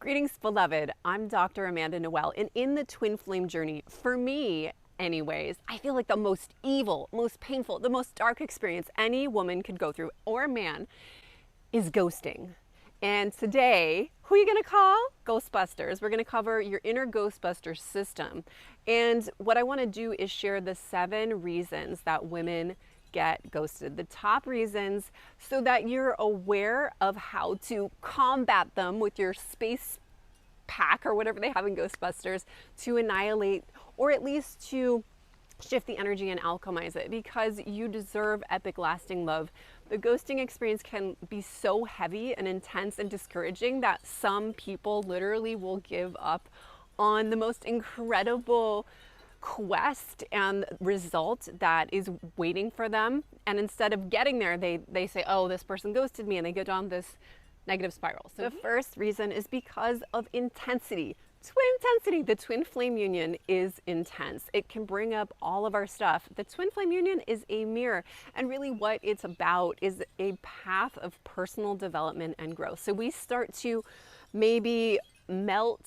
Greetings, beloved. I'm Dr. Amanda Noel, and in the twin flame journey, for me, anyways, I feel like the most evil, most painful, the most dark experience any woman could go through, or man, is ghosting. And today, who are you going to call? Ghostbusters. We're going to cover your inner Ghostbuster system. And what I want to do is share the 7 reasons that women get ghosted, the top reasons, so that you're aware of how to combat them with your space pack or whatever they have in Ghostbusters to annihilate, or at least to shift the energy and alchemize it, because you deserve epic lasting love. The ghosting experience can be so heavy and intense and discouraging that some people literally will give up on the most incredible quest and result that is waiting for them. And instead of getting there, they say, oh, this person ghosted me, and they go down this negative spiral. So the first reason is because of intensity. Twin intensity. The twin flame union is intense. It can bring up all of our stuff. The twin flame union is a mirror, and really what it's about is a path of personal development and growth. So we start to maybe melt,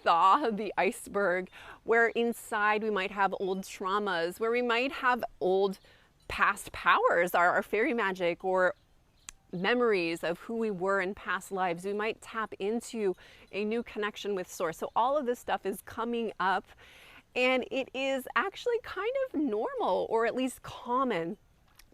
thaw the iceberg, where inside we might have old traumas, where we might have old past powers, our fairy magic, or memories of who we were in past lives. We might tap into a new connection with source. So all of this stuff is coming up, and it is actually kind of normal, or at least common,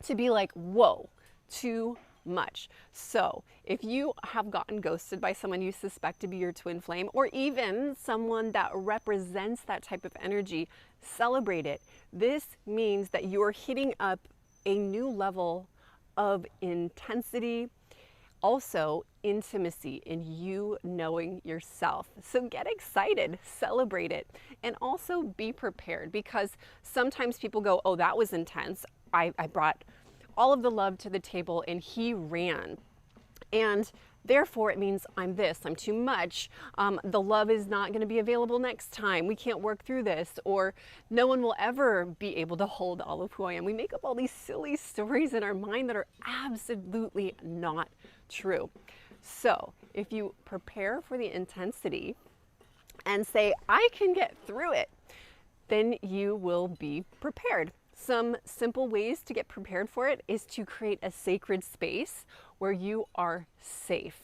to be like, whoa, too much. So if you have gotten ghosted by someone you suspect to be your twin flame, or even someone that represents that type of energy, celebrate it. This means that you're hitting up a new level of intensity, also intimacy in you knowing yourself. So get excited, celebrate it, and also be prepared, because sometimes people go, oh, that was intense. I brought all of the love to the table and he ran, and therefore it means I'm this, I'm too much, the love is not going to be available next time, we can't work through this, or no one will ever be able to hold all of who I am. We make up all these silly stories in our mind that are absolutely not true. So if you prepare for the intensity and say, I can get through it, then you will be prepared. Some simple ways to get prepared for it is to create a sacred space where you are safe.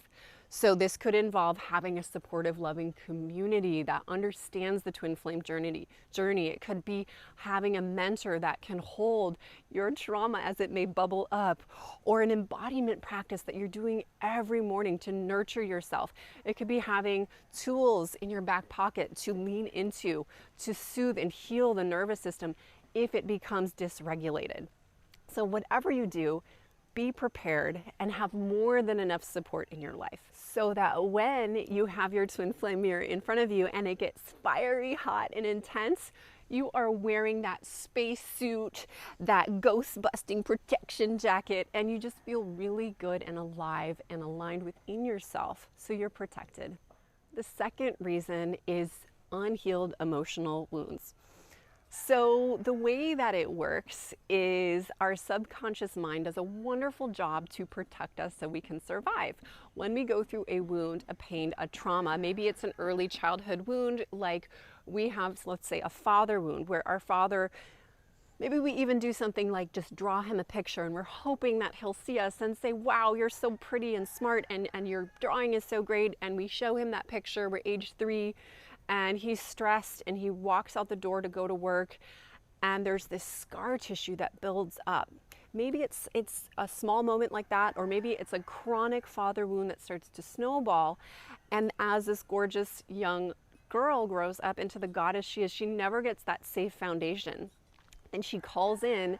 So this could involve having a supportive, loving community that understands the twin flame journey. It could be having a mentor that can hold your trauma as it may bubble up, or an embodiment practice that you're doing every morning to nurture yourself. It could be having tools in your back pocket to lean into, to soothe and heal the nervous system if it becomes dysregulated. So whatever you do, be prepared and have more than enough support in your life, so that when you have your twin flame mirror in front of you and it gets fiery hot and intense, you are wearing that space suit, that ghost busting protection jacket, and you just feel really good and alive and aligned within yourself, so you're protected. The second reason is unhealed emotional wounds. So the way that it works is our subconscious mind does a wonderful job to protect us so we can survive. When we go through a wound, a pain, a trauma, maybe it's an early childhood wound, like we have, let's say, a father wound, where our father, maybe we even do something like just draw him a picture, and we're hoping that he'll see us and say, wow, you're so pretty and smart, and your drawing is so great. And we show him that picture, we're age 3, and he's stressed, and he walks out the door to go to work, and there's this scar tissue that builds up. Maybe it's a small moment like that, or maybe it's a chronic father wound that starts to snowball. And as this gorgeous young girl grows up into the goddess she is, she never gets that safe foundation. And she calls in,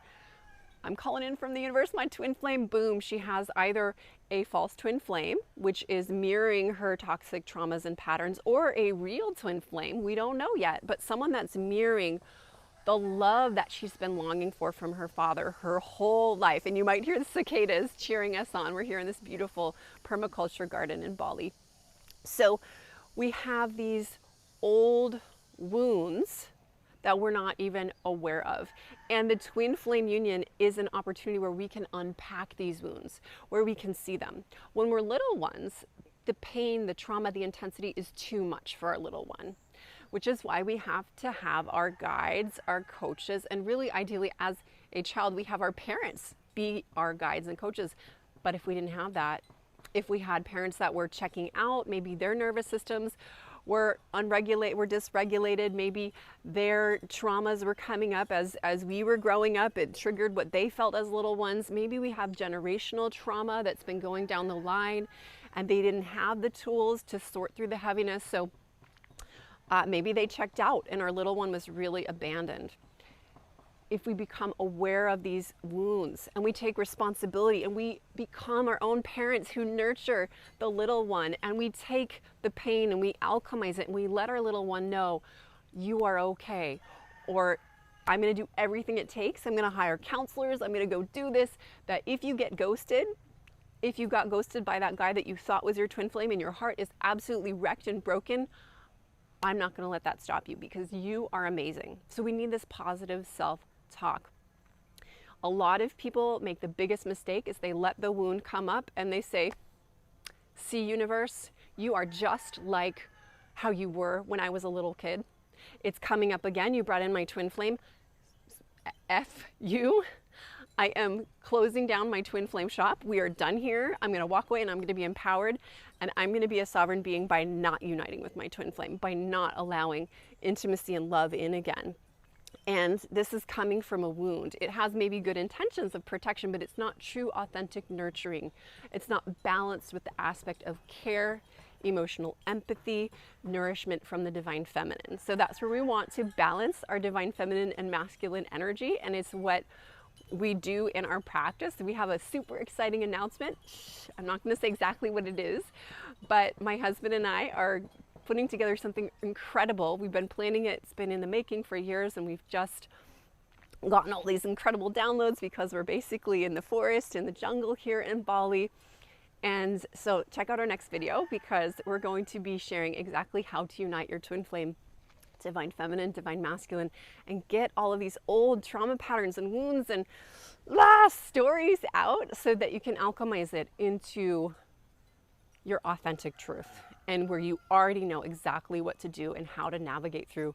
I'm calling in from the universe, my twin flame. Boom, she has either a false twin flame, which is mirroring her toxic traumas and patterns, or a real twin flame, we don't know yet, but someone that's mirroring the love that she's been longing for from her father her whole life. And you might hear the cicadas cheering us on. We're here in this beautiful permaculture garden in Bali. So we have these old wounds that we're not even aware of. And the twin flame union is an opportunity where we can unpack these wounds, where we can see them. When we're little ones, the pain, the trauma, the intensity is too much for our little one, which is why we have to have our guides, our coaches, and really ideally as a child, we have our parents be our guides and coaches. But if we didn't have that, if we had parents that were checking out, maybe their nervous systems were unregulated, were dysregulated, maybe their traumas were coming up as we were growing up, it triggered what they felt as little ones. Maybe we have generational trauma that's been going down the line and they didn't have the tools to sort through the heaviness. So maybe they checked out and our little one was really abandoned. If we become aware of these wounds and we take responsibility and we become our own parents who nurture the little one, and we take the pain and we alchemize it and we let our little one know, you are okay, or I'm going to do everything it takes, I'm going to hire counselors, I'm going to go do this, that if you get ghosted, if you got ghosted by that guy that you thought was your twin flame and your heart is absolutely wrecked and broken, I'm not going to let that stop you because you are amazing. So we need this positive self-talk. A lot of people make the biggest mistake is they let the wound come up and they say, see, universe, you are just like how you were when I was a little kid. It's coming up again. You brought in my twin flame. F you. I am closing down my twin flame shop. We are done here. I'm going to walk away and I'm going to be empowered, and I'm going to be a sovereign being by not uniting with my twin flame, by not allowing intimacy and love in again. And this is coming from a wound. It has maybe good intentions of protection, but it's not true, authentic nurturing. It's not balanced with the aspect of care, emotional empathy, nourishment from the divine feminine. So that's where we want to balance our divine feminine and masculine energy, and it's what we do in our practice. We have a super exciting announcement. I'm not going to say exactly what it is, but my husband and I are putting together something incredible. We've been planning it. It's been in the making for years, and we've just gotten all these incredible downloads because we're basically in the forest, in the jungle here in Bali. And so check out our next video because we're going to be sharing exactly how to unite your twin flame, divine feminine, divine masculine, and get all of these old trauma patterns and wounds and stories out so that you can alchemize it into your authentic truth, and where you already know exactly what to do and how to navigate through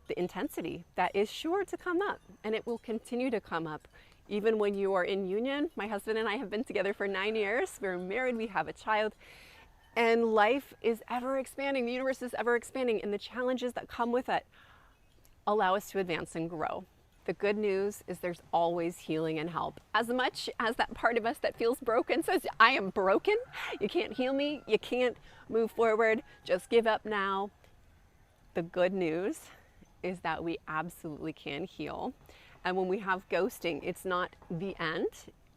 the intensity that is sure to come up, and it will continue to come up even when you are in union. My husband and I have been together for 9 years. We're married, we have a child, and life is ever expanding. The universe is ever expanding, and the challenges that come with it allow us to advance and grow. The good news is there's always healing and help. As much as that part of us that feels broken says, I am broken, you can't heal me, you can't move forward, just give up now. The good news is that we absolutely can heal. And when we have ghosting, it's not the end,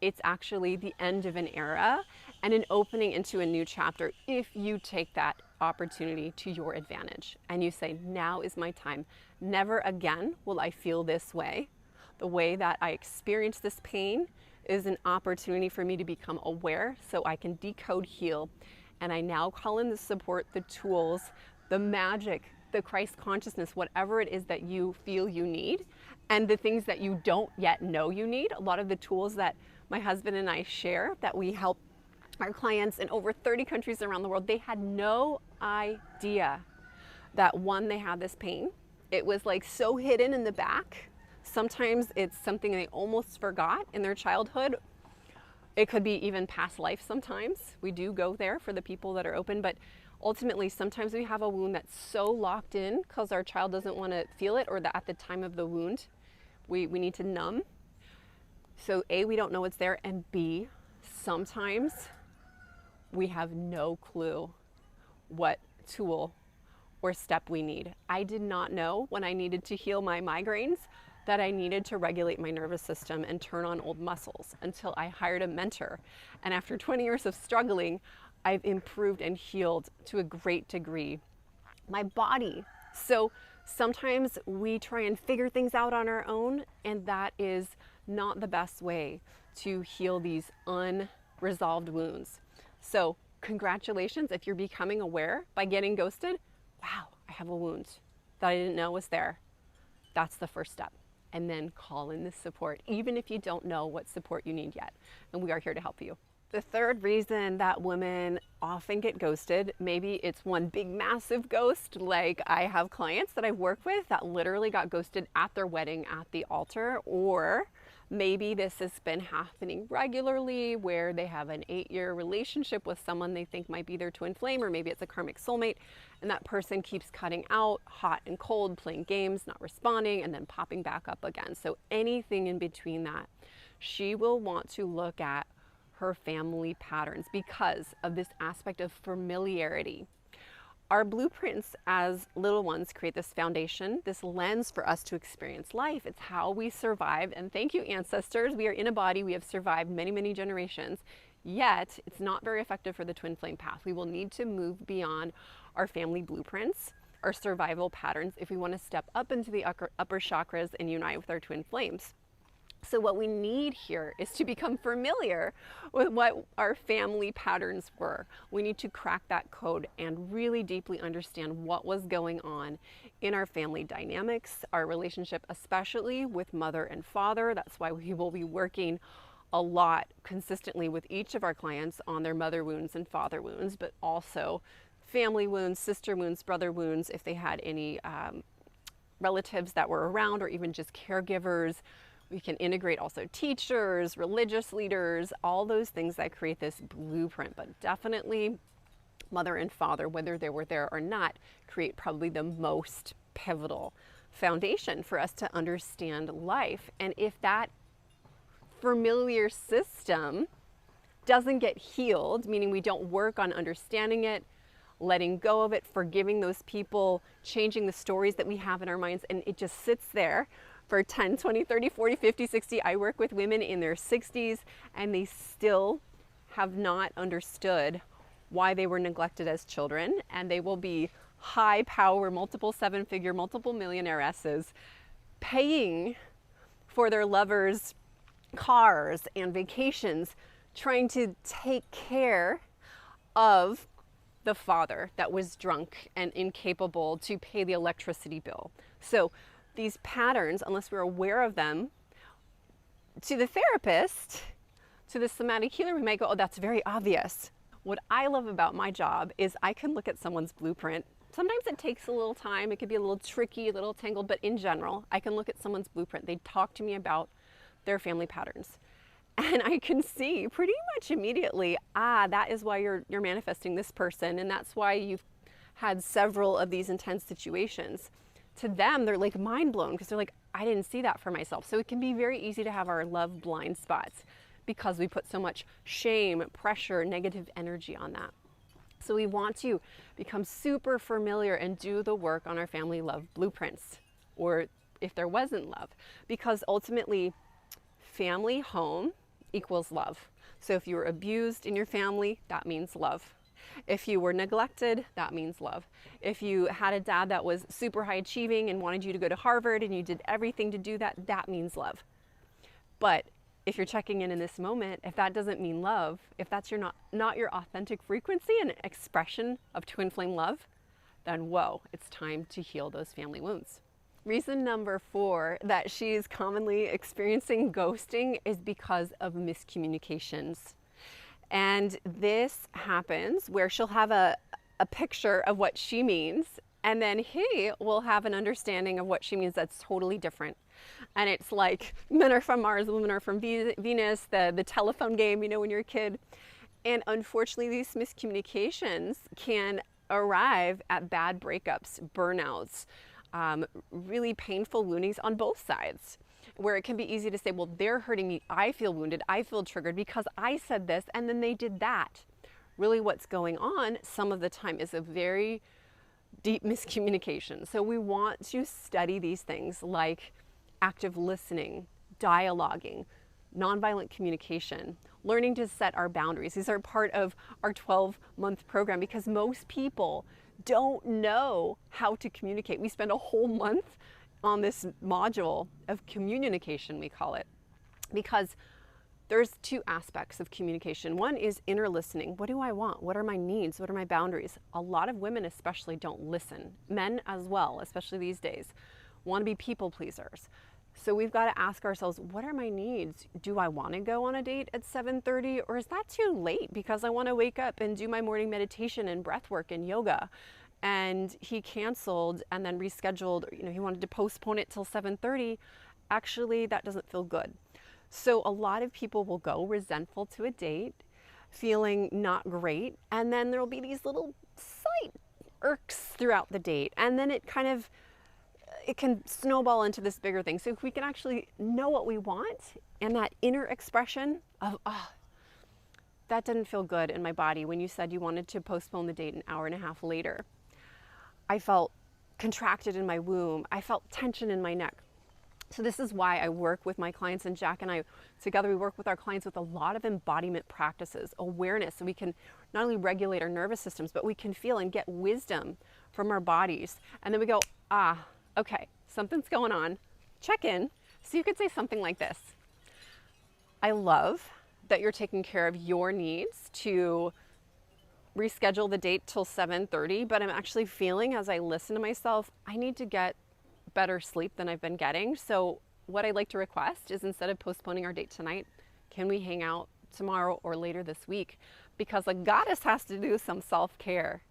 it's actually the end of an era and an opening into a new chapter if you take that opportunity to your advantage and you say, now is my time. Never again will I feel this way. The way that I experience this pain is an opportunity for me to become aware so I can decode, heal. And I now call in the support, the tools, the magic, the Christ consciousness, whatever it is that you feel you need, and the things that you don't yet know you need. A lot of the tools that my husband and I share, that we help our clients in over 30 countries around the world, they had no idea that, one, they had this pain. It was like so hidden in the back. Sometimes it's something they almost forgot in their childhood. It could be even past life sometimes. We do go there for the people that are open, but ultimately sometimes we have a wound that's so locked in because our child doesn't want to feel it, or that at the time of the wound, we need to numb. So A, we don't know what's there, and B, sometimes we have no clue what tool or step we need. I did not know when I needed to heal my migraines that I needed to regulate my nervous system and turn on old muscles until I hired a mentor. And after 20 years of struggling, I've improved and healed to a great degree my body. So sometimes we try and figure things out on our own, and that is not the best way to heal these unresolved wounds. So congratulations if you're becoming aware by getting ghosted. Wow, I have a wound that I didn't know was there. That's the first step. And then call in the support, even if you don't know what support you need yet. And we are here to help you. The third reason that women often get ghosted, maybe it's one big massive ghost, like I have clients that I work with that literally got ghosted at their wedding at the altar, or maybe this has been happening regularly where they have an 8-year relationship with someone they think might be their twin flame, or maybe it's a karmic soulmate, and that person keeps cutting out, hot and cold, playing games, not responding, and then popping back up again. So anything in between that, she will want to look at her family patterns because of this aspect of familiarity. Our blueprints as little ones create this foundation, this lens for us to experience life. It's how we survived. And thank you, ancestors. We are in a body. We have survived many, many generations. Yet, it's not very effective for the twin flame path. We will need to move beyond our family blueprints, our survival patterns, if we want to step up into the upper chakras and unite with our twin flames. So what we need here is to become familiar with what our family patterns were. We need to crack that code and really deeply understand what was going on in our family dynamics, our relationship, especially with mother and father. That's why we will be working a lot consistently with each of our clients on their mother wounds and father wounds, but also family wounds, sister wounds, brother wounds, if they had any relatives that were around, or even just caregivers. We can integrate also teachers, religious leaders, all those things that create this blueprint. But definitely mother and father, whether they were there or not, create probably the most pivotal foundation for us to understand life. And if that familiar system doesn't get healed, meaning we don't work on understanding it, letting go of it, forgiving those people, changing the stories that we have in our minds, and it just sits there for 10, 20, 30, 40, 50, 60. I work with women in their 60s and they still have not understood why they were neglected as children, and they will be high power, multiple 7-figure, multiple millionairesses paying for their lovers' cars and vacations, trying to take care of the father that was drunk and incapable to pay the electricity bill. So these patterns, unless we're aware of them, to the therapist, to the somatic healer, we might go, oh, that's very obvious. What I love about my job is I can look at someone's blueprint. Sometimes it takes a little time. It could be a little tricky, a little tangled, but in general, I can look at someone's blueprint. They talk to me about their family patterns. And I can see pretty much immediately, that is why you're manifesting this person, and that's why you've had several of these intense situations. To them, they're like mind blown because they're like, I didn't see that for myself. So it can be very easy to have our love blind spots because we put so much shame, pressure, negative energy on that. So we want to become super familiar and do the work on our family love blueprints, or if there wasn't love, because ultimately family home equals love. So if you were abused in your family, that means love. If you were neglected, that means love. If you had a dad that was super high achieving and wanted you to go to Harvard and you did everything to do that, that means love. But if you're checking in this moment, if that doesn't mean love, if that's not your authentic frequency and expression of twin flame love, then whoa, it's time to heal those family wounds. Reason number 4 that she's commonly experiencing ghosting is because of miscommunications. And this happens where she'll have a picture of what she means, and then he will have an understanding of what she means that's totally different. And it's like men are from Mars, women are from Venus, the telephone game, you know, when you're a kid. And unfortunately, these miscommunications can arrive at bad breakups, burnouts, really painful woundings on both sides, where it can be easy to say, well, they're hurting me, I feel wounded, I feel triggered because I said this and then they did that. Really what's going on some of the time is a very deep miscommunication. So we want to study these things like active listening, dialoguing, nonviolent communication, learning to set our boundaries. These are part of our 12-month program because most people don't know how to communicate. We spend a whole month on this module of communication, we call it, because there's 2 aspects of communication. One is inner listening. What do I want? What are my needs? What are my boundaries? A lot of women especially don't listen. Men as well, especially these days, want to be people pleasers. So we've got to ask ourselves, what are my needs? Do I want to go on a date at 7:30, or is that too late because I want to wake up and do my morning meditation and breath work and yoga? And he canceled and then rescheduled, he wanted to postpone it till 7:30. Actually, that doesn't feel good. So a lot of people will go resentful to a date, feeling not great, and then there'll be these little slight irks throughout the date, and then it can snowball into this bigger thing. So if we can actually know what we want, and that inner expression of, that didn't feel good in my body when you said you wanted to postpone the date an hour and a half later. I felt contracted in my womb. I felt tension in my neck. So this is why I work with my clients, and Jack and I together, we work with our clients with a lot of embodiment practices, awareness, so we can not only regulate our nervous systems, but we can feel and get wisdom from our bodies. And then we go, okay, something's going on. Check in. So you could say something like this: I love that you're taking care of your needs to reschedule the date till 7:30, but I'm actually feeling, as I listen to myself, I need to get better sleep than I've been getting. So what I'd like to request is, instead of postponing our date tonight, can we hang out tomorrow or later this week? Because a goddess has to do some self-care.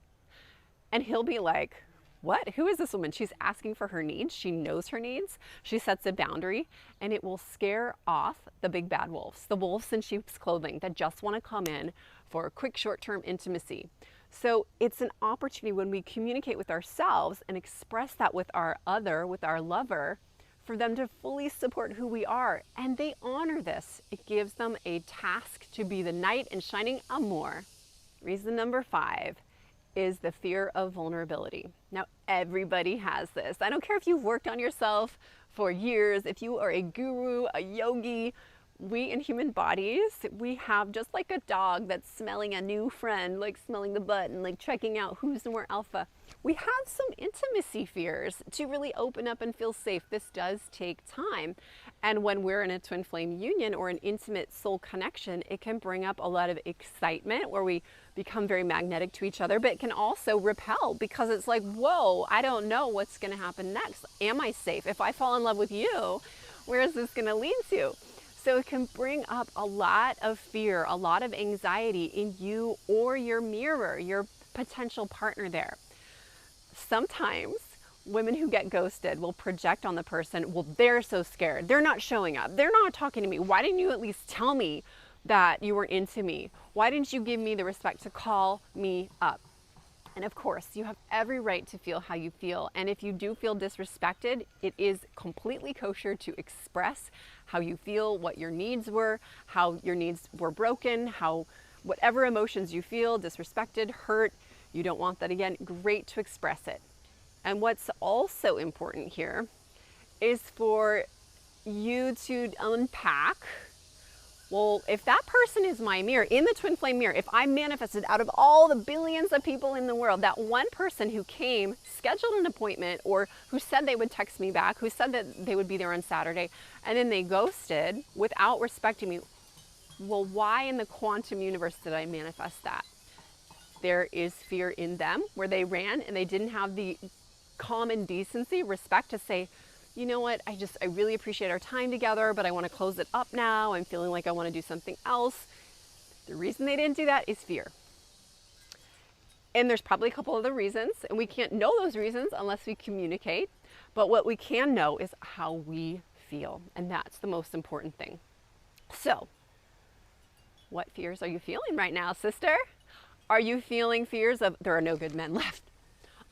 And he'll be like, what? Who is this woman? She's asking for her needs. She knows her needs. She sets a boundary, and it will scare off the big bad wolves, the wolves in sheep's clothing that just want to come in for a quick short-term intimacy. So it's an opportunity when we communicate with ourselves and express that with our other, with our lover, for them to fully support who we are. And they honor this. It gives them a task to be the knight in shining armor. Reason number 5 is the fear of vulnerability. Now, everybody has this. I don't care if you've worked on yourself for years, if you are a guru, a yogi. We in human bodies, we have, just like a dog that's smelling a new friend, like smelling the butt and like checking out who's more alpha. We have some intimacy fears to really open up and feel safe. This does take time. And when we're in a twin flame union or an intimate soul connection, it can bring up a lot of excitement where we become very magnetic to each other, but it can also repel because it's like, whoa, I don't know what's going to happen next. Am I safe? If I fall in love with you, where is this going to lead to? So it can bring up a lot of fear, a lot of anxiety in you or your mirror, your potential partner there. Sometimes women who get ghosted will project on the person, well, they're so scared. They're not showing up. They're not talking to me. Why didn't you at least tell me that you were into me? Why didn't you give me the respect to call me up? And of course, you have every right to feel how you feel. And if you do feel disrespected, it is completely kosher to express how you feel, what your needs were, how your needs were broken, how whatever emotions you feel, disrespected, hurt, you don't want that again, great to express it. And what's also important here is for you to unpack, well, if that person is my mirror, in the twin flame mirror, if I manifested out of all the billions of people in the world, that one person who came, scheduled an appointment, or who said they would text me back, who said that they would be there on Saturday, and then they ghosted without respecting me, well, why in the quantum universe did I manifest that? There is fear in them where they ran and they didn't have the common decency, respect to say, you know what, I really appreciate our time together, but I want to close it up now. I'm feeling like I want to do something else. The reason they didn't do that is fear. And there's probably a couple other reasons, and we can't know those reasons unless we communicate. But what we can know is how we feel, and that's the most important thing. So, what fears are you feeling right now, sister? Are you feeling fears of, there are no good men left?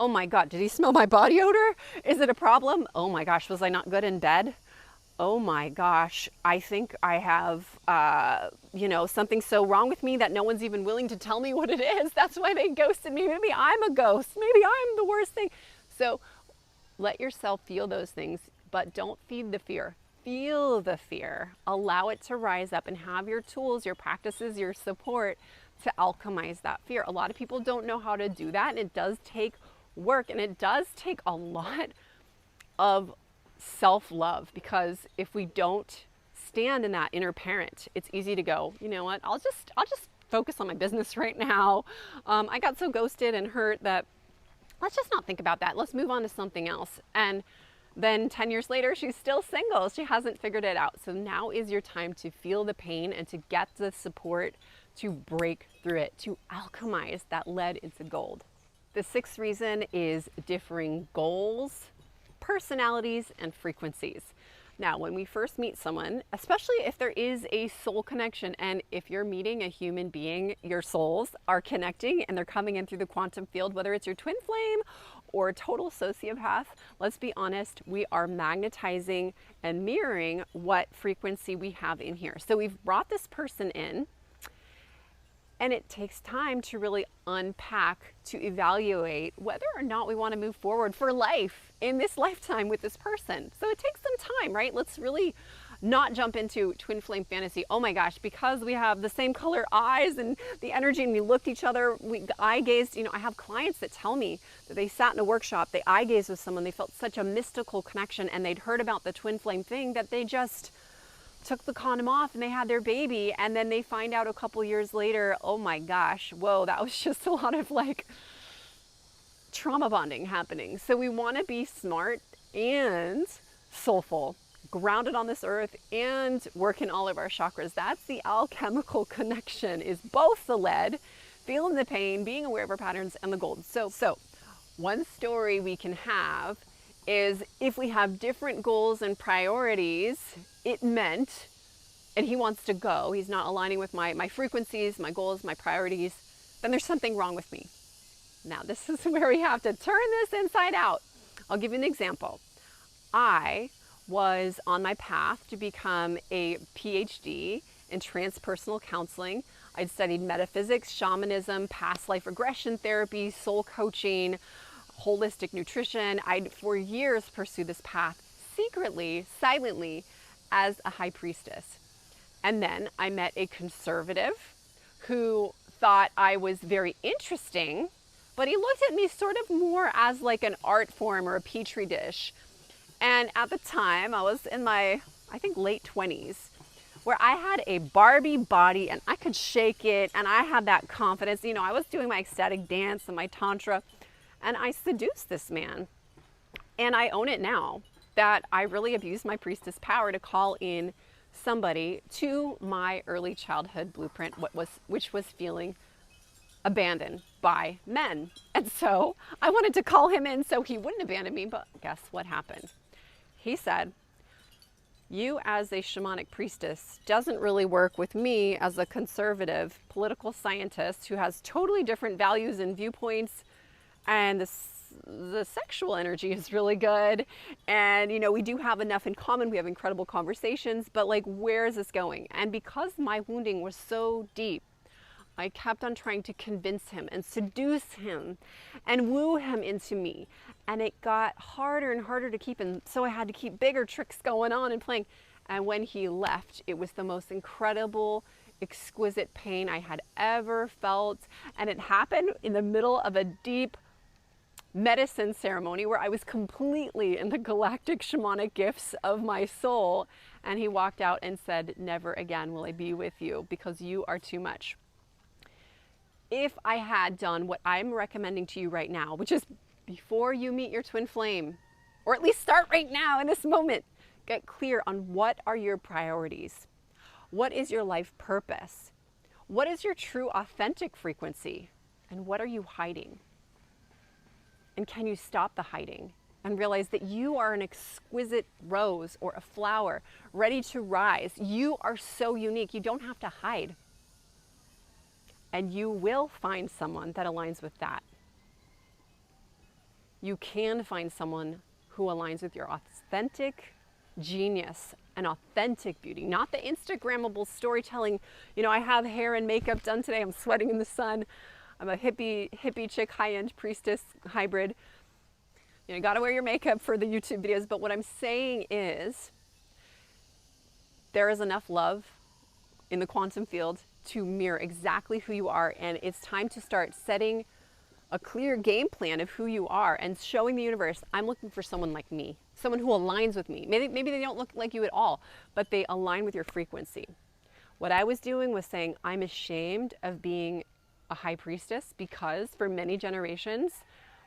Oh my God, did he smell my body odor? Is it a problem? Oh my gosh, was I not good in bed? Oh my gosh, I think I have, something so wrong with me that no one's even willing to tell me what it is. That's why they ghosted me. Maybe I'm a ghost. Maybe I'm the worst thing. So let yourself feel those things, but don't feed the fear. Feel the fear. Allow it to rise up and have your tools, your practices, your support to alchemize that fear. A lot of people don't know how to do that, and it does take work, and it does take a lot of self-love, because if we don't stand in that inner parent, it's easy to go, you know what, I'll just focus on my business right now. I got so ghosted and hurt that let's just not think about that. Let's move on to something else. And Then 10 years later, she's still single. She hasn't figured it out. So now is your time to feel the pain and to get the support to break through it, to alchemize that lead into gold. The sixth reason is differing goals, personalities, and frequencies. Now, when we first meet someone, especially if there is a soul connection, and if you're meeting a human being, your souls are connecting and they're coming in through the quantum field, whether it's your twin flame or a total sociopath, let's be honest, we are magnetizing and mirroring what frequency we have in here. So we've brought this person in, and it takes time to really unpack, to evaluate whether or not we want to move forward for life in this lifetime with this person. So it takes some time, right? Let's really not jump into twin flame fantasy. Oh my gosh, because we have the same color eyes and the energy, and we looked each other, we eye gazed. You know, I have clients that tell me that they sat in a workshop, they eye gazed with someone, they felt such a mystical connection, and they'd heard about the twin flame thing that they just took the condom off and they had their baby, and then they find out a couple years later, oh my gosh, whoa, that was just a lot of like trauma bonding happening. So we want to be smart and soulful, grounded on this earth, and work in all of our chakras. That's the alchemical connection, is both the lead, feeling the pain, being aware of our patterns, and the gold. So one story we can have is if we have different goals and priorities, it meant, and he wants to go, he's not aligning with my frequencies, my goals, my priorities, then there's something wrong with me. Now, this is where we have to turn this inside out. I'll give you an example. I was on my path to become a PhD in transpersonal counseling. I'd studied metaphysics, shamanism, past life regression therapy, soul coaching, holistic nutrition. I'd for years pursued this path secretly, silently, as a high priestess. And then I met a conservative who thought I was very interesting, but he looked at me sort of more as like an art form or a petri dish. And at the time, I was in my, I think, late 20s, where I had a Barbie body and I could shake it, and I had that confidence. You know, I was doing my ecstatic dance and my tantra, and I seduced this man. And I own it now that I really abused my priestess power to call in somebody to my early childhood blueprint, which was feeling abandoned by men. And so I wanted to call him in so he wouldn't abandon me, but guess what happened? He said, you as a shamanic priestess doesn't really work with me as a conservative political scientist who has totally different values and viewpoints, and the sexual energy is really good, and you know, we do have enough in common, we have incredible conversations, but like, where is this going? And because my wounding was so deep, I kept on trying to convince him and seduce him and woo him into me. And it got harder and harder to keep, and so I had to keep bigger tricks going on and playing. And when he left, it was the most incredible, exquisite pain I had ever felt. And it happened in the middle of a deep medicine ceremony where I was completely in the galactic shamanic gifts of my soul. And he walked out and said, never again will I be with you because you are too much. If I had done what I'm recommending to you right now, which is before you meet your twin flame, or at least start right now in this moment, get clear on what are your priorities. What is your life purpose? What is your true authentic frequency? And what are you hiding? And can you stop the hiding and realize that you are an exquisite rose or a flower ready to rise? You are so unique. You don't have to hide. And you will find someone that aligns with that. You can find someone who aligns with your authentic genius and authentic beauty, not the Instagrammable storytelling. You know, I have hair and makeup done today. I'm sweating in the sun. I'm a hippie chick, high-end priestess hybrid. You know, you gotta wear your makeup for the YouTube videos. But what I'm saying is, there is enough love in the quantum field to mirror exactly who you are, and it's time to start setting a clear game plan of who you are and showing the universe, I'm looking for someone like me, someone who aligns with me. Maybe they don't look like you at all, but they align with your frequency. What I was doing was saying, I'm ashamed of being a high priestess because for many generations,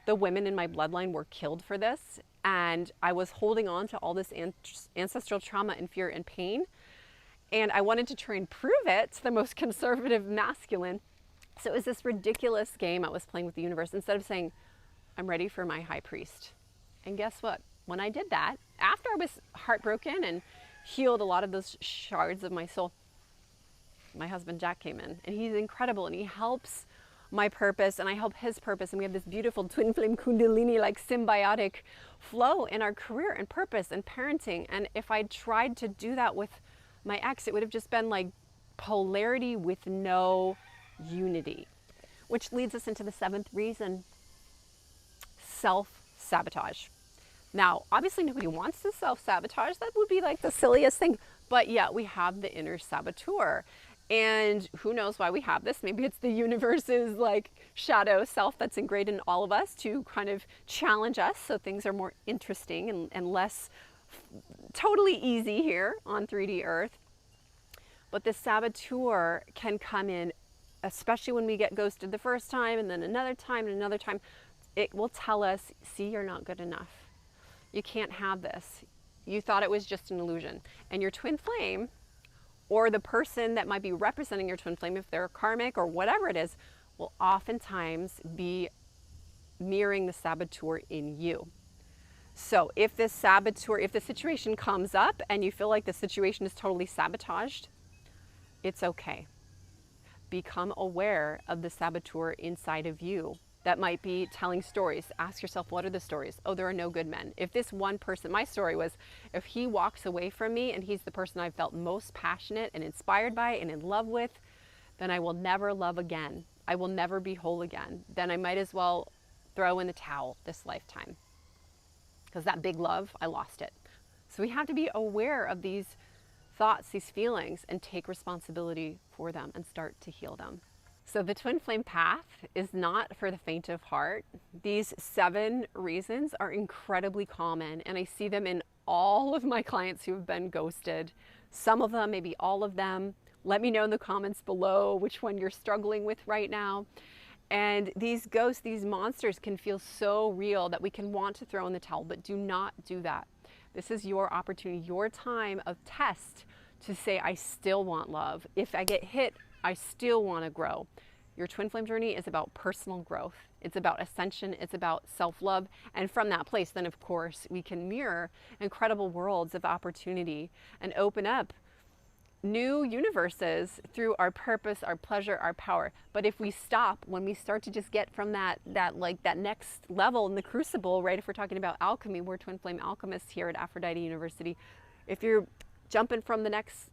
the women in my bloodline were killed for this, and I was holding on to all this ancestral trauma and fear and pain, and I wanted to try and prove it to the most conservative masculine. So it was this ridiculous game I was playing with the universe instead of saying, I'm ready for my high priest. And guess what? When I did that, after I was heartbroken and healed a lot of those shards of my soul, my husband Jack came in, and he's incredible, and he helps my purpose and I help his purpose, and we have this beautiful twin flame kundalini like symbiotic flow in our career and purpose and parenting. And if I tried to do that with my ex, it would have just been like polarity with no unity, which leads us into the 7th reason: self-sabotage. Now, obviously nobody wants to self-sabotage. That would be like the silliest thing. But yeah, we have the inner saboteur. And who knows why we have this? Maybe it's the universe's like shadow self that's ingrained in all of us to kind of challenge us so things are more interesting and less totally easy here on 3D Earth. But the saboteur can come in, especially when we get ghosted the first time and then another time and another time. It will tell us, see, you're not good enough. You can't have this. You thought it was just an illusion. And your twin flame, or the person that might be representing your twin flame, if they're karmic or whatever it is, will oftentimes be mirroring the saboteur in you. So if the situation comes up and you feel like the situation is totally sabotaged, it's okay. Become aware of the saboteur inside of you that might be telling stories. Ask yourself, what are the stories? Oh, there are no good men. If this one person, my story was, if he walks away from me and he's the person I felt most passionate and inspired by and in love with, then I will never love again. I will never be whole again. Then I might as well throw in the towel this lifetime. Because that big love, I lost it. So we have to be aware of these thoughts, these feelings, and take responsibility for them and start to heal them. So the twin flame path is not for the faint of heart. These 7 reasons are incredibly common, and I see them in all of my clients who have been ghosted. Some of them, maybe all of them. Let me know in the comments below which one you're struggling with right now. And these ghosts, these monsters can feel so real that we can want to throw in the towel, but do not do that. This is your opportunity, your time of test to say, I still want love. If I get hit, I still want to grow. Your twin flame journey is about personal growth. It's about ascension. It's about self-love. And from that place, then of course, we can mirror incredible worlds of opportunity and open up new universes through our purpose, our pleasure, our power. But if we stop, when we start to just get from that next level in the crucible, right? If we're talking about alchemy, we're twin flame alchemists here at Aphrodite University. If you're jumping from the next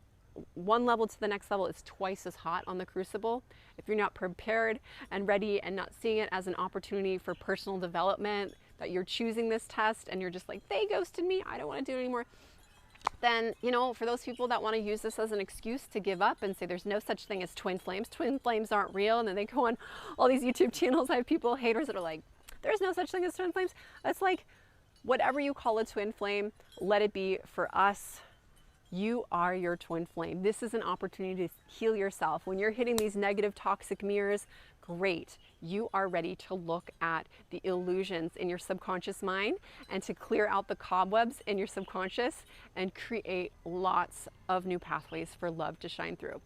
one level to the next level, it's twice as hot on the crucible. If you're not prepared and ready and not seeing it as an opportunity for personal development, that you're choosing this test and you're just like, they ghosted me, I don't want to do it anymore, then, you know, for those people that want to use this as an excuse to give up and say there's no such thing as twin flames aren't real, and then they go on all these YouTube channels, I have people, haters, that are like, there's no such thing as twin flames. That's like, whatever you call a twin flame, let it be. For us, you are your twin flame. This is an opportunity to heal yourself. When you're hitting these negative toxic mirrors, great. You are ready to look at the illusions in your subconscious mind and to clear out the cobwebs in your subconscious and create lots of new pathways for love to shine through.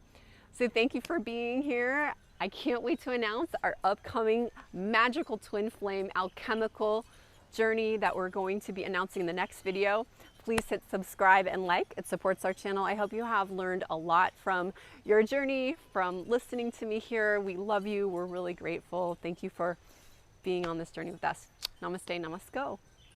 So thank you for being here. I can't wait to announce our upcoming magical twin flame alchemical journey that we're going to be announcing in the next video. Please hit subscribe and like. It supports our channel. I hope you have learned a lot from your journey, from listening to me here. We love you. We're really grateful. Thank you for being on this journey with us. Namaste, namasko.